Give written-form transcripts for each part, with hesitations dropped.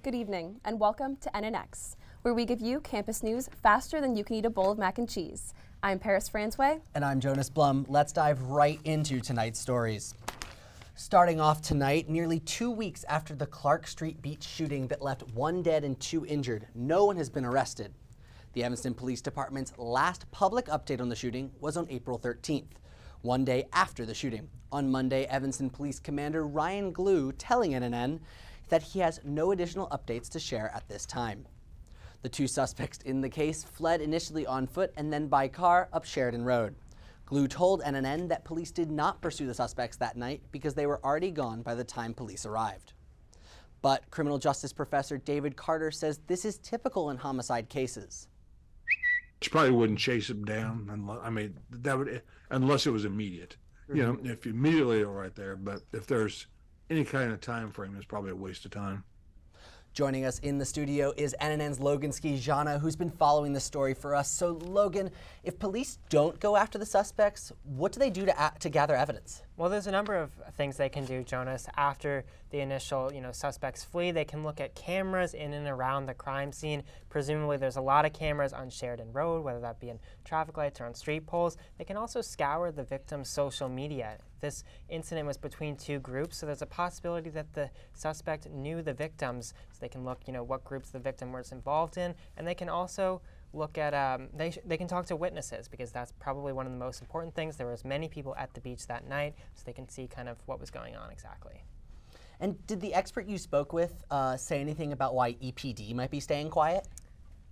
Good evening, and welcome to NNX, where we give you campus news faster than you can eat a bowl of mac and cheese. I'm Paris Francois. And I'm Jonas Blum. Let's dive right into tonight's stories. Starting off tonight, nearly 2 weeks after the Clark Street Beach shooting that left 1 dead and 2 injured, no one has been arrested. The Evanston Police Department's last public update on the shooting was on April 13th, 1 day after the shooting. On Monday, Evanston Police Commander Ryan Glue telling NNN that he has no additional updates to share at this time. The 2 suspects in the case fled initially on foot and then by car up Sheridan Road. Glue told NNN that police did not pursue the suspects that night because they were already gone by the time police arrived. But criminal justice professor David Carter says this is typical in homicide cases. You probably wouldn't chase them down, unless it was immediate. You know, if immediately they're right there, but if there's any kind of time frame, it's probably a waste of time. Joining us in the studio is NNN's Logan Skijana, who's been following this story for us. So Logan, if police don't go after the suspects, what do they do to gather evidence? Well, there's a number of things they can do, Jonas. After the initial, suspects flee, they can look at cameras in and around the crime scene. Presumably there's a lot of cameras on Sheridan Road, whether that be in traffic lights or on street poles. They can also scour the victim's social media. This incident was between 2 groups, so there's a possibility that the suspect knew the victims. So they can look, what groups the victim was involved in, and they can also look at, they can talk to witnesses, because that's probably one of the most important things. There was many people at the beach that night, so they can see kind of what was going on exactly. And did the expert you spoke with say anything about why EPD might be staying quiet?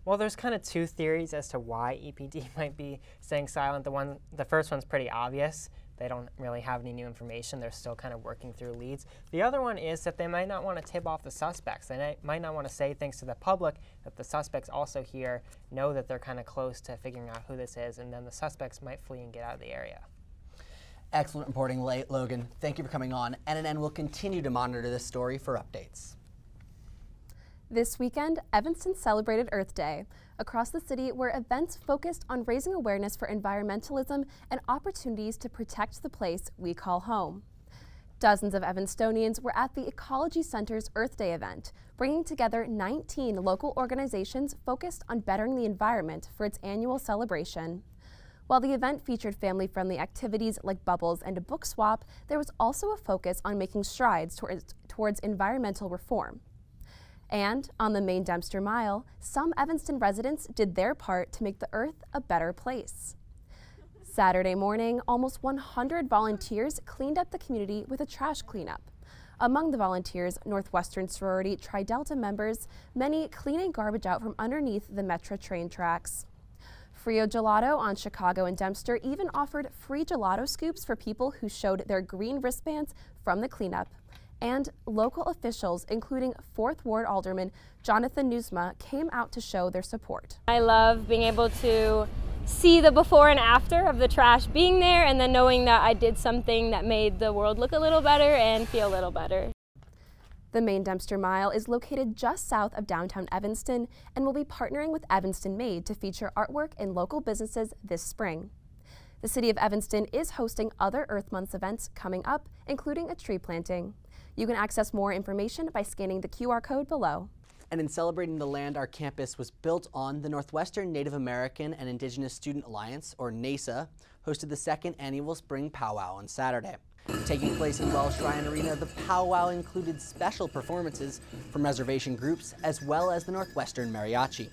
Well, there's kind of 2 theories as to why EPD might be staying silent. The first one's pretty obvious. They don't really have any new information. They're still kind of working through leads. The other one is that they might not want to tip off the suspects. They might not want to say things to the public that the suspects also here know that they're kind of close to figuring out who this is, and then the suspects might flee and get out of the area. Excellent reporting, Logan. Thank you for coming on. NNN will continue to monitor this story for updates. This weekend, Evanston celebrated Earth Day. Across the city were events focused on raising awareness for environmentalism and opportunities to protect the place we call home. Dozens of Evanstonians were at the Ecology Center's Earth Day event, bringing together 19 local organizations focused on bettering the environment for its annual celebration. While the event featured family-friendly activities like bubbles and a book swap, there was also a focus on making strides towards environmental reform. And on the main Dempster Mile, some Evanston residents did their part to make the Earth a better place. Saturday morning, almost 100 volunteers cleaned up the community with a trash cleanup. Among the volunteers, Northwestern sorority Tri Delta members, many cleaning garbage out from underneath the Metro train tracks. Frio Gelato on Chicago and Dempster even offered free gelato scoops for people who showed their green wristbands from the cleanup. And local officials, including 4th Ward Alderman Jonathan Newsma, came out to show their support. I love being able to see the before and after of the trash being there, and then knowing that I did something that made the world look a little better and feel a little better. The main Dempster Mile is located just south of downtown Evanston and will be partnering with Evanston Made to feature artwork in local businesses this spring. The city of Evanston is hosting other Earth Month events coming up, including a tree planting. You can access more information by scanning the QR code below. And in celebrating the land our campus was built on, the Northwestern Native American and Indigenous Student Alliance, or NASA, hosted the 2nd annual Spring Powwow on Saturday. Taking place in Wells Shrine Arena, the powwow included special performances from reservation groups as well as the Northwestern Mariachi.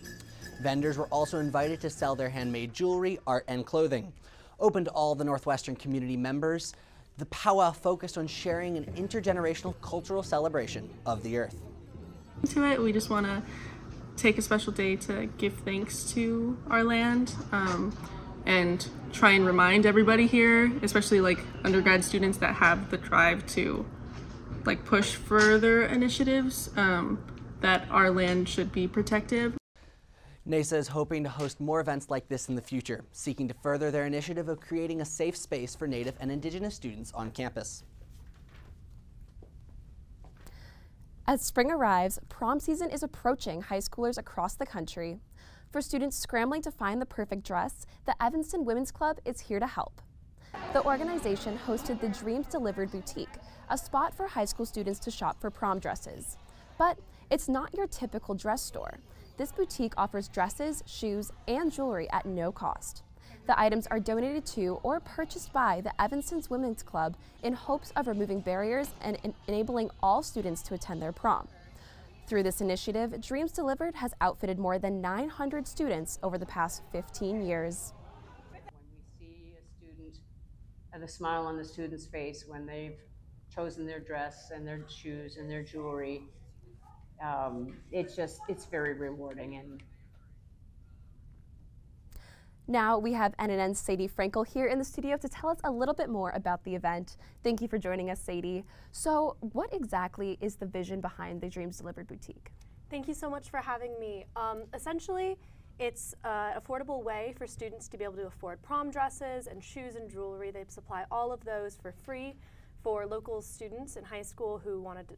Vendors were also invited to sell their handmade jewelry, art, and clothing. Open to all the Northwestern community members, the powwow focused on sharing an intergenerational cultural celebration of the Earth. We just want to take a special day to give thanks to our land and try and remind everybody here, especially like undergrad students that have the drive to push further initiatives, that our land should be protected. NASA is hoping to host more events like this in the future, seeking to further their initiative of creating a safe space for Native and Indigenous students on campus. As spring arrives, prom season is approaching high schoolers across the country. For students scrambling to find the perfect dress, the Evanston Women's Club is here to help. The organization hosted the Dreams Delivered Boutique, a spot for high school students to shop for prom dresses. But It's not your typical dress store. This boutique offers dresses, shoes, and jewelry at no cost. The items are donated to or purchased by the Evanston's Women's Club in hopes of removing barriers and enabling all students to attend their prom. Through this initiative, Dreams Delivered has outfitted more than 900 students over the past 15 years. When we see a student and the smile on the student's face when they've chosen their dress and their shoes and their jewelry, it's very rewarding. And now we have NNN's Sadie Frankel here in the studio to tell us a little bit more about the event. Thank you for joining us, Sadie. So what exactly is the vision behind the Dreams Delivered boutique? Thank you so much for having me. Essentially, it's an affordable way for students to be able to afford prom dresses and shoes and jewelry. They supply all of those for free for local students in high school who wanted to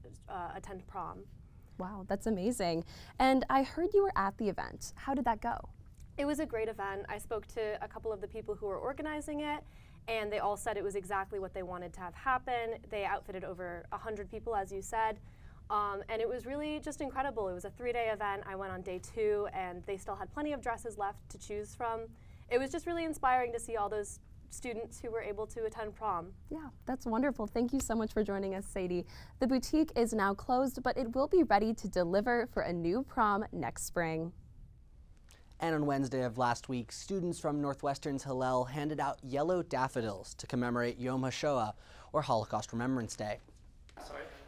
attend prom. Wow, that's amazing. And I heard you were at the event. How did that go? It was a great event. I spoke to a couple of the people who were organizing it, and they all said it was exactly what they wanted to have happen. They outfitted over 100 people, as you said, and it was really just incredible. It was a 3-day event. I went on day 2, and they still had plenty of dresses left to choose from. It was just really inspiring to see all those students who were able to attend prom. Yeah, that's wonderful. Thank you so much for joining us, Sadie. The boutique is now closed, but it will be ready to deliver for a new prom next spring. And on Wednesday of last week, students from Northwestern's Hillel handed out yellow daffodils to commemorate Yom HaShoah, or Holocaust Remembrance Day.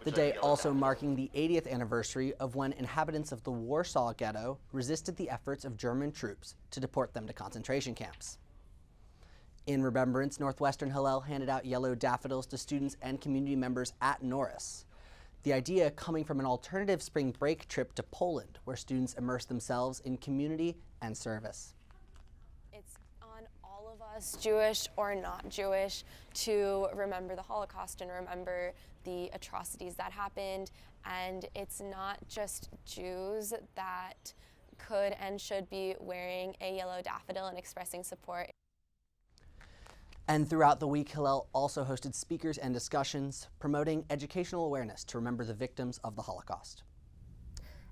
The day also marking the 80th anniversary of when inhabitants of the Warsaw Ghetto resisted the efforts of German troops to deport them to concentration camps. In remembrance, Northwestern Hillel handed out yellow daffodils to students and community members at Norris. The idea coming from an alternative spring break trip to Poland, where students immerse themselves in community and service. It's on all of us, Jewish or not Jewish, to remember the Holocaust and remember the atrocities that happened. And it's not just Jews that could and should be wearing a yellow daffodil and expressing support. And throughout the week, Hillel also hosted speakers and discussions promoting educational awareness to remember the victims of the Holocaust.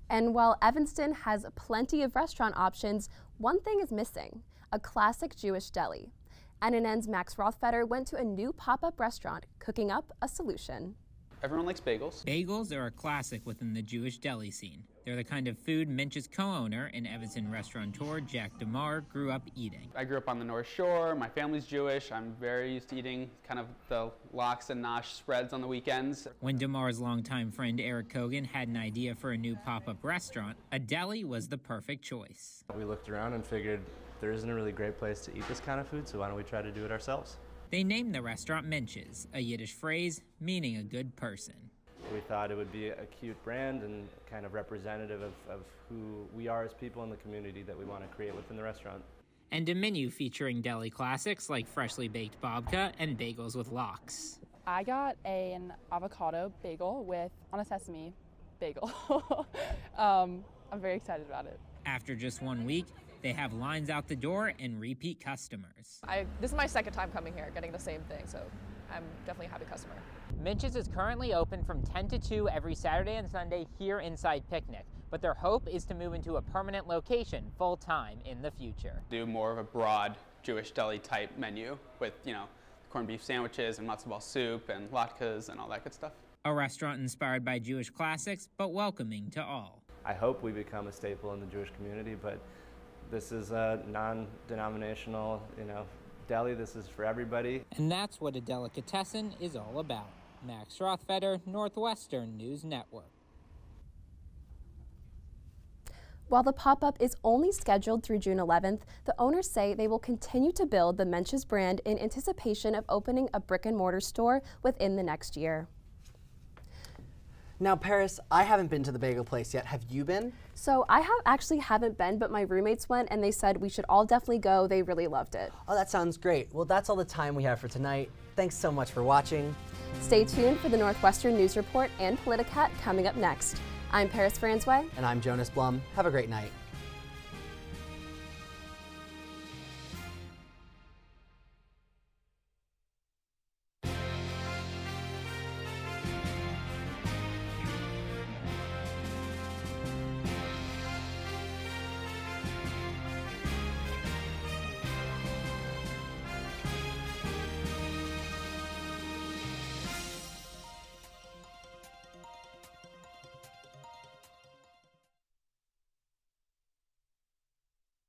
And while Evanston has plenty of restaurant options, one thing is missing: a classic Jewish deli. NNN's Max Rothfeder went to a new pop-up restaurant, cooking up a solution. Everyone likes bagels. Bagels are a classic within the Jewish deli scene. They're the kind of food Minch's co-owner and Evanston restaurateur Jack DeMar grew up eating. I grew up on the North Shore. My family's Jewish. I'm very used to eating kind of the lox and nosh spreads on the weekends. When DeMar's longtime friend Eric Kogan had an idea for a new pop-up restaurant, a deli was the perfect choice. We looked around and figured there isn't a really great place to eat this kind of food, so why don't we try to do it ourselves? They named the restaurant Minch's, a Yiddish phrase meaning a good person. We thought it would be a cute brand and kind of representative of who we are as people in the community that we want to create within the restaurant. And a menu featuring deli classics like freshly baked babka and bagels with lox. I got an avocado bagel on a sesame bagel. I'm very excited about it. After just 1 week, they have lines out the door and repeat customers. This is my second time coming here, getting the same thing, so I'm definitely a happy customer. Minch's is currently open from 10 to 2 every Saturday and Sunday here inside Picnic, but their hope is to move into a permanent location full-time in the future. Do more of a broad Jewish deli type menu with, corned beef sandwiches and matzo ball soup and latkes and all that good stuff. A restaurant inspired by Jewish classics, but welcoming to all. I hope we become a staple in the Jewish community, but this is a non-denominational, deli. This is for everybody. And that's what a delicatessen is all about. Max Rothfeder, Northwestern News Network. While the pop-up is only scheduled through June 11th, the owners say they will continue to build the Minch's brand in anticipation of opening a brick-and-mortar store within the next year. Now, Paris, I haven't been to the bagel place yet. Have you been? So I actually haven't been, but my roommates went and they said we should all definitely go. They really loved it. Oh, that sounds great. Well, that's all the time we have for tonight. Thanks so much for watching. Stay tuned for the Northwestern News Report and Politicat coming up next. I'm Paris Franzway. And I'm Jonas Blum. Have a great night.